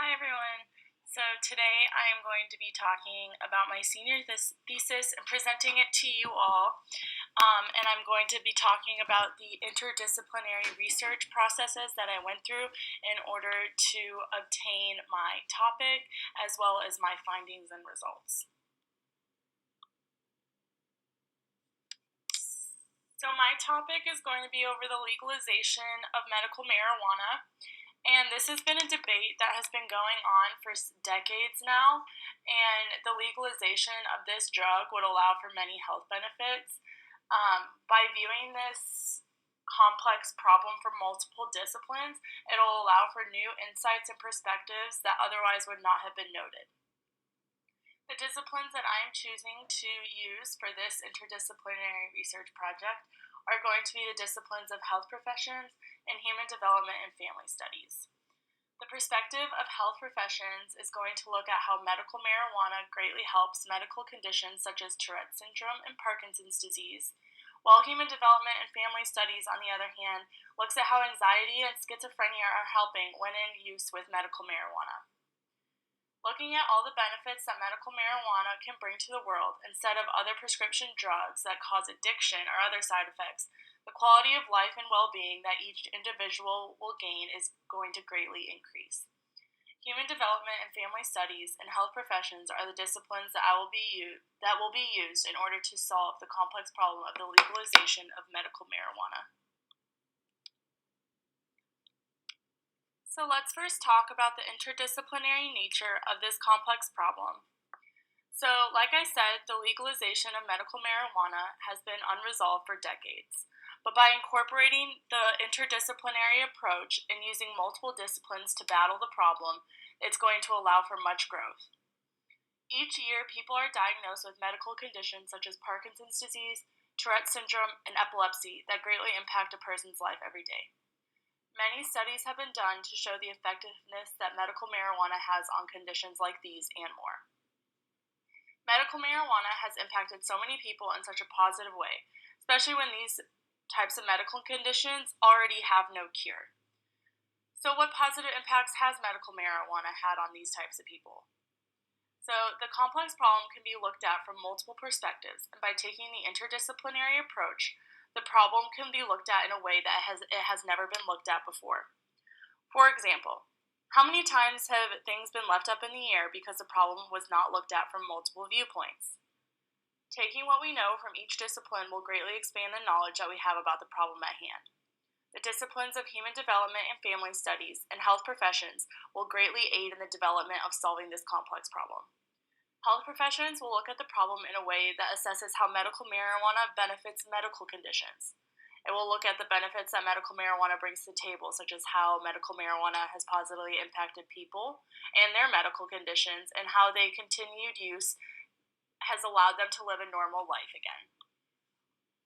Hi everyone. So today I am going to be talking about my senior thesis and presenting it to you all. And I'm going to be talking about the interdisciplinary research processes that I went through in order to obtain my topic as well as my findings and results. So my topic is going to be over the legalization of medical marijuana. And this has been a debate that has been going on for decades now, and the legalization of this drug would allow for many health benefits. By viewing this complex problem from multiple disciplines, it'll allow for new insights and perspectives that otherwise would not have been noted. The disciplines that I am choosing to use for this interdisciplinary research project are going to be the disciplines of health professions and human development and family studies. The perspective of health professions is going to look at how medical marijuana greatly helps medical conditions such as Tourette syndrome and Parkinson's disease, while human development and family studies, on the other hand, looks at how anxiety and schizophrenia are helping when in use with medical marijuana. Looking at all the benefits that medical marijuana can bring to the world instead of other prescription drugs that cause addiction or other side effects, the quality of life and well-being that each individual will gain is going to greatly increase. Human development and family studies and health professions are the disciplines that will be used in order to solve the complex problem of the legalization of medical marijuana. So let's first talk about the interdisciplinary nature of this complex problem. So, like I said, the legalization of medical marijuana has been unresolved for decades. But by incorporating the interdisciplinary approach and using multiple disciplines to battle the problem, it's going to allow for much growth. Each year, people are diagnosed with medical conditions such as Parkinson's disease, Tourette syndrome, and epilepsy that greatly impact a person's life every day. Many studies have been done to show the effectiveness that medical marijuana has on conditions like these and more. Medical marijuana has impacted so many people in such a positive way, especially when these types of medical conditions already have no cure. So what positive impacts has medical marijuana had on these types of people? So the complex problem can be looked at from multiple perspectives, and by taking the interdisciplinary approach, the problem can be looked at in a way that it has never been looked at before. For example, how many times have things been left up in the air because the problem was not looked at from multiple viewpoints? Taking what we know from each discipline will greatly expand the knowledge that we have about the problem at hand. The disciplines of human development and family studies and health professions will greatly aid in the development of solving this complex problem. Health professions will look at the problem in a way that assesses how medical marijuana benefits medical conditions. It will look at the benefits that medical marijuana brings to the table, such as how medical marijuana has positively impacted people and their medical conditions, and how their continued use has allowed them to live a normal life again.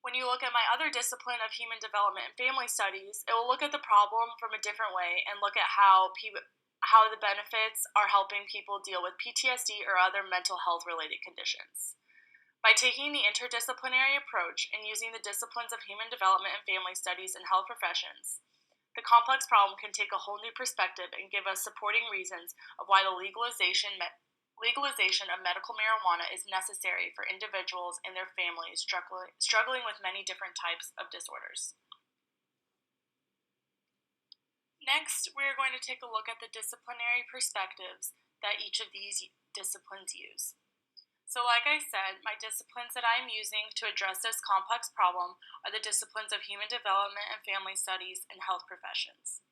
When you look at my other discipline of human development and family studies, it will look at the problem from a different way and look at how the benefits are helping people deal with PTSD or other mental health related conditions. By taking the interdisciplinary approach and using the disciplines of human development and family studies and health professions, the complex problem can take a whole new perspective and give us supporting reasons of why the legalization of medical marijuana is necessary for individuals and their families struggling with many different types of disorders. Next, we are going to take a look at the disciplinary perspectives that each of these disciplines use. So like I said, my disciplines that I am using to address this complex problem are the disciplines of human development and family studies and health professions.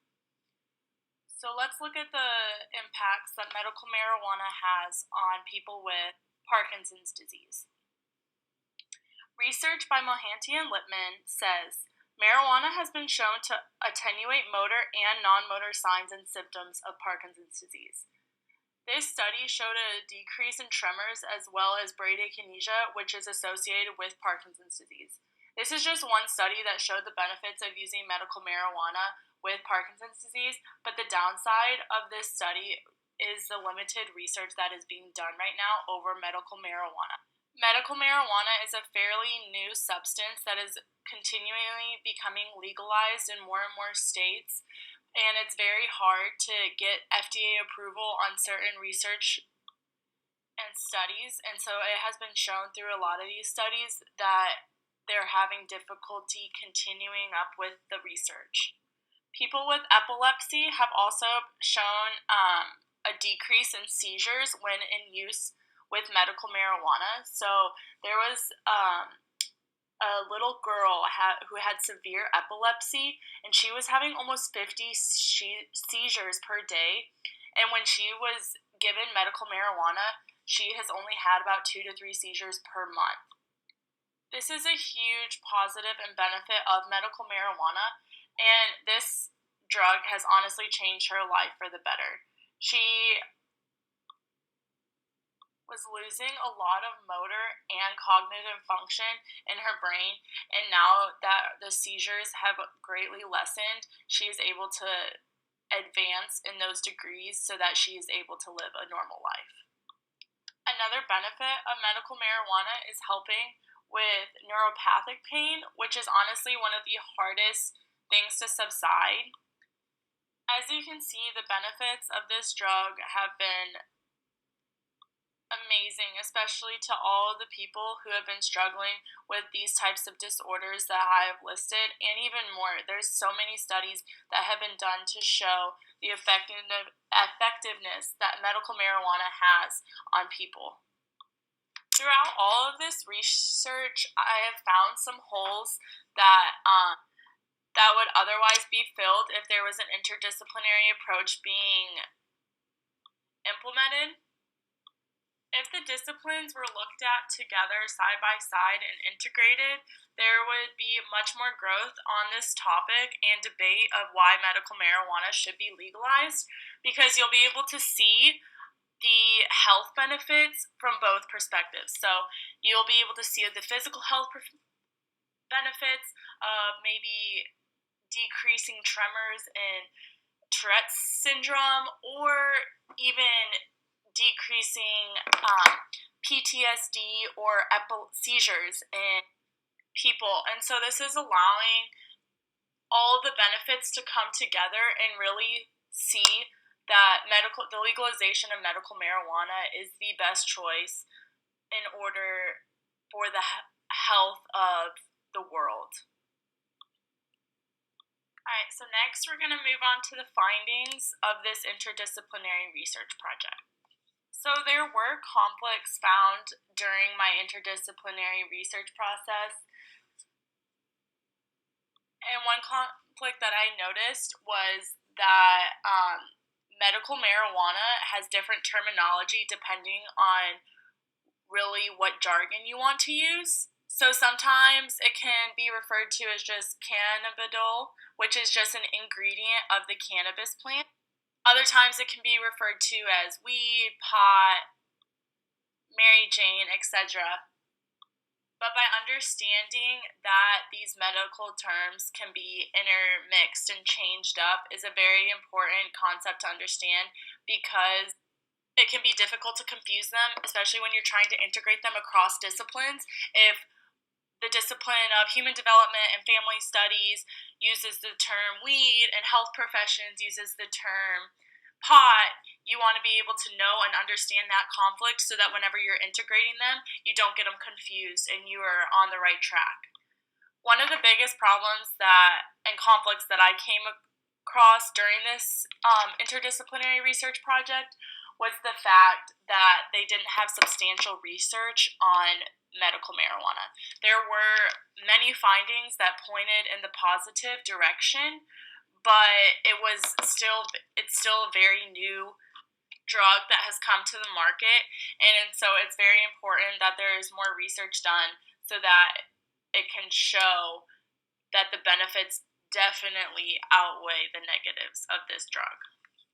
So let's look at the impacts that medical marijuana has on people with Parkinson's disease. Research by Mohanty and Lipman says, marijuana has been shown to attenuate motor and non-motor signs and symptoms of Parkinson's disease. This study showed a decrease in tremors as well as bradykinesia, which is associated with Parkinson's disease. This is just one study that showed the benefits of using medical marijuana with Parkinson's disease, but the downside of this study is the limited research that is being done right now over medical marijuana. Medical marijuana is a fairly new substance that is continually becoming legalized in more and more states, and it's very hard to get FDA approval on certain research and studies. And so it has been shown through a lot of these studies that they're having difficulty continuing up with the research. People with epilepsy have also shown a decrease in seizures when in use with medical marijuana. So there was a little girl who had severe epilepsy, and she was having almost 50 seizures per day. And when she was given medical marijuana, she has only had about 2 to 3 seizures per month. This is a huge positive and benefit of medical marijuana, and this drug has honestly changed her life for the better. She was losing a lot of motor and cognitive function in her brain, and now that the seizures have greatly lessened, she is able to advance in those degrees so that she is able to live a normal life. Another benefit of medical marijuana is helping with neuropathic pain, which is honestly one of the hardest things to subside. As you can see, the benefits of this drug have been amazing, especially to all of the people who have been struggling with these types of disorders that I have listed, and even more. There's so many studies that have been done to show the effectiveness that medical marijuana has on people. Throughout all of this research, I have found some holes that would otherwise be filled if there was an interdisciplinary approach being implemented. If the disciplines were looked at together side by side and integrated, there would be much more growth on this topic and debate of why medical marijuana should be legalized, because you'll be able to see the health benefits from both perspectives. So you'll be able to see the physical health benefits of maybe decreasing tremors and Tourette's syndrome, or even decreasing PTSD or seizures in people. And so this is allowing all the benefits to come together and really see that the legalization of medical marijuana is the best choice in order for the health of the world. Alright, so next we're going to move on to the findings of this interdisciplinary research project. So there were conflicts found during my interdisciplinary research process, and one conflict that I noticed was that medical marijuana has different terminology depending on really what jargon you want to use. So sometimes it can be referred to as just cannabidiol, which is just an ingredient of the cannabis plant. Other times it can be referred to as weed, pot, Mary Jane, etc. But by understanding that these medical terms can be intermixed and changed up is a very important concept to understand, because it can be difficult to confuse them, especially when you're trying to integrate them across disciplines. If the discipline of human development and family studies uses the term weed and health professions uses the term pot, you want to be able to know and understand that conflict so that whenever you're integrating them, you don't get them confused and you are on the right track. One of the biggest problems and conflicts that I came across during this interdisciplinary research project was the fact that they didn't have substantial research on medical marijuana. There were many findings that pointed in the positive direction, but it's still a very new drug that has come to the market, and so it's very important that there is more research done so that it can show that the benefits definitely outweigh the negatives of this drug.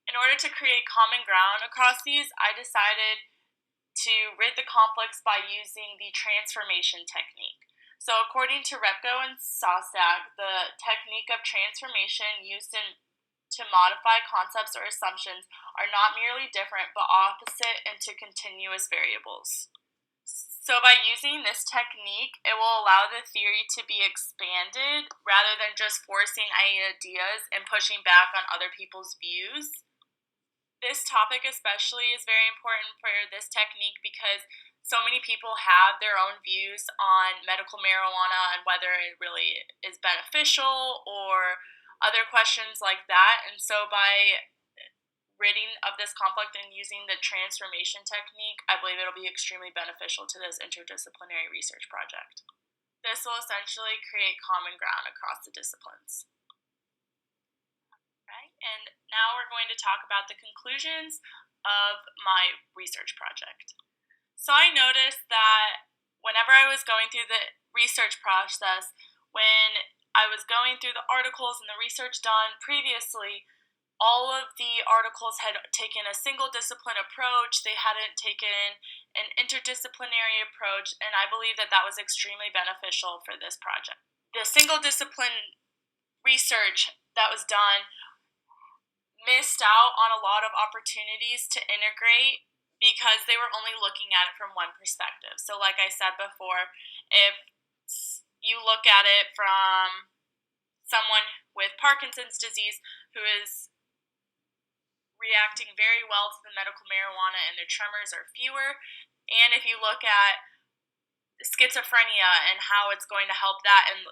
In order to create common ground across these, I decided to rid the conflicts by using the transformation technique. So according to Repko and Sostak, the technique of transformation used to modify concepts or assumptions are not merely different but opposite into continuous variables. So, by using this technique, it will allow the theory to be expanded rather than just forcing ideas and pushing back on other people's views. This topic, especially, is very important for this technique because so many people have their own views on medical marijuana and whether it really is beneficial or other questions like that. And so, by ridding of this conflict and using the transformation technique, I believe it'll be extremely beneficial to this interdisciplinary research project. This will essentially create common ground across the disciplines. Right? And now we're going to talk about the conclusions of my research project. So I noticed that whenever I was going through the research process, when I was going through the articles and the research done previously, all of the articles had taken a single discipline approach. They hadn't taken an interdisciplinary approach, and I believe that that was extremely beneficial for this project. The single discipline research that was done missed out on a lot of opportunities to integrate because they were only looking at it from one perspective. So, like I said before, if you look at it from someone with Parkinson's disease who is reacting very well to the medical marijuana and their tremors are fewer, and if you look at schizophrenia and how it's going to help that and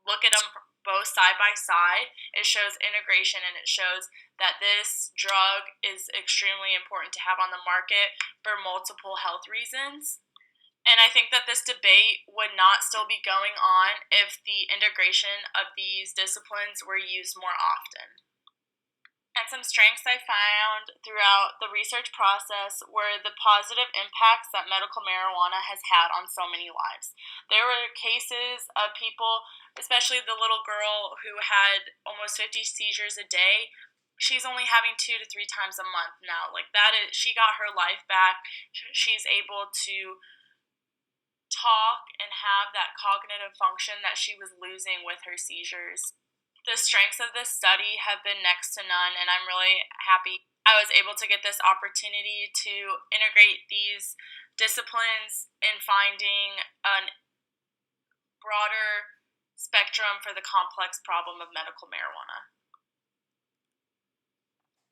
look at them both side by side, it shows integration and it shows that this drug is extremely important to have on the market for multiple health reasons. And I think that this debate would not still be going on if the integration of these disciplines were used more often. And some strengths I found throughout the research process were the positive impacts that medical marijuana has had on so many lives. There were cases of people, especially the little girl who had almost 50 seizures a day. She's only having 2 to 3 times a month now. Like that is, she got her life back. She's able to talk and have that cognitive function that she was losing with her seizures. The strengths of this study have been next to none, and I'm really happy I was able to get this opportunity to integrate these disciplines in finding a broader spectrum for the complex problem of medical marijuana.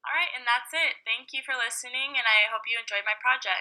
All right, and that's it. Thank you for listening, and I hope you enjoyed my project.